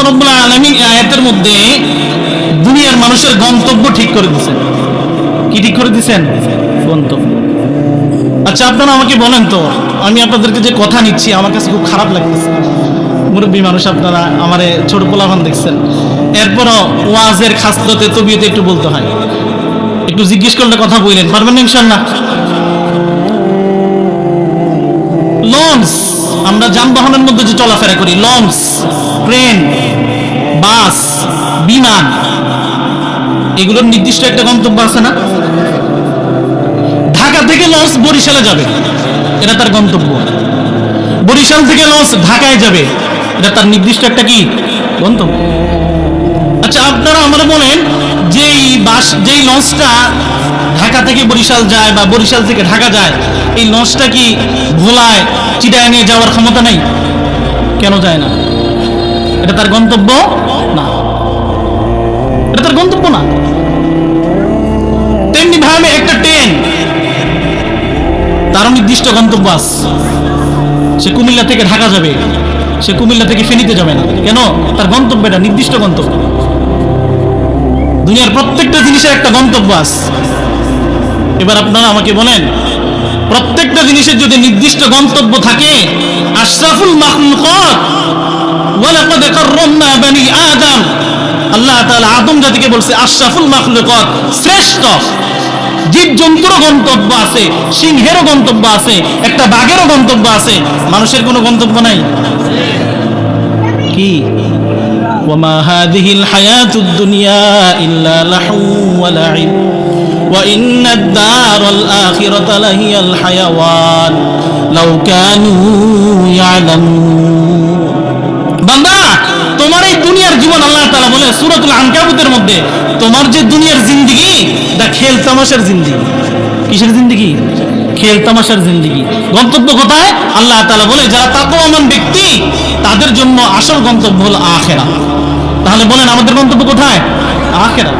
রাব্বুল আলামিন এই আয়াতের মধ্যে দুনিয়ার মানুষের গন্তব্য ঠিক করে দিয়েছেন। কি ঠিক করে দিয়েছেন? গন্তব্য। আচ্ছা আপনারা আমাকে বলেন তো, আমি আপনাদেরকে যে কথা নিচ্ছি আমার কাছে খুব খারাপ লাগতেছে। মুরব্বী মানুষ আপনারা, আমারে ছোট পোলাপান দেখছেন, এরপরও ওয়াজের খাসলতে তবিয়তে একটু বলতে হয়। একটু জিজ্ঞেস করলে কথা বললেন, পারবেন না ইনশাআল্লাহ? লঞ্চ, আমরা যানবাহনের মধ্যে যে চলাফেরা করি, লঞ্চ, ট্রেন, বাস, বিমান, এগুলোর নির্দিষ্ট একটা গন্তব্য আছে না? ঢাকা থেকে লঞ্চ বরিশালে যাবে, এটা তার গন্তব্য। বরিশাল থেকে লঞ্চ ঢাকায় যাবে, এটা তার নির্দিষ্ট একটা কি গন্তব্য। আচ্ছা আপনারা আমরা বলেন, যেই লঞ্চটা ঢাকা থেকে বরিশাল যায় বা বরিশাল থেকে ঢাকা যায়, এই লঞ্চটা কি ভোলায় চিটায় নিয়ে যাওয়ার ক্ষমতা নেই? কেন যায় না? এটা তার গন্তব্য না, এটা তার গন্তব্য না। তেমনি ভাবে একটা ট্রেন, তারও নির্দিষ্ট গন্তব্য আছে। সে কুমিল্লা থেকে ঢাকা যাবে, সে কুমিল্লা থেকে ফেনীতে যাবে না। কেন? তার গন্তব্য এটা নির্দিষ্ট গন্তব্য। দুনিয়ার প্রত্যেকটা জিনিসের একটা গন্তব্য আছে। এবার আপনারা আমাকে বলেন, প্রত্যেকটা জিনিসের যদি নির্দিষ্ট গন্তব্য থাকে, আশরাফুল মাখলুকাত ওয়ালাকাদ কাররামনা বানি আদম, আল্লাহ তাআলা আদম জাতিকে বলছে আশরাফুল মাখলুকাত, শ্রেষ্ঠ। জীবজন্তুরও গন্তব্য আছে, সিংহেরও গন্তব্য আছে, একটা বাঘেরও গন্তব্য আছে, মানুষের কোনো গন্তব্য নাই। কি? ওয়ামা হাযিহিল হায়াতুদ দুনিয়া ইল্লা লাহু ওয়া লাইব ওয়া ইন্নাদ দারাল আখিরাতা লাহিয়াল হায়াওয়ান লাউ কানু ইয়ালামুন। বান্দা, তোমার এই দুনিয়ার জীবন, আল্লাহ তাআলা বলে সূরাতুল আনকাবুতের মধ্যে, তোমার যে দুনিয়ার জিন্দেগি, এটা খেল তামাশার জিন্দেগি। কিসের জিন্দেগি? খেল তামাশার জিন্দেগি। গন্তব্য কোথায়? আল্লাহ তাআলা বলে যারা তাকওয়ামান ব্যক্তি, তাদের জন্য আসল গন্তব্য হলো আখিরাত। তাহলে বলেন আমাদের গন্তব্য কোথায়? আখিরাত।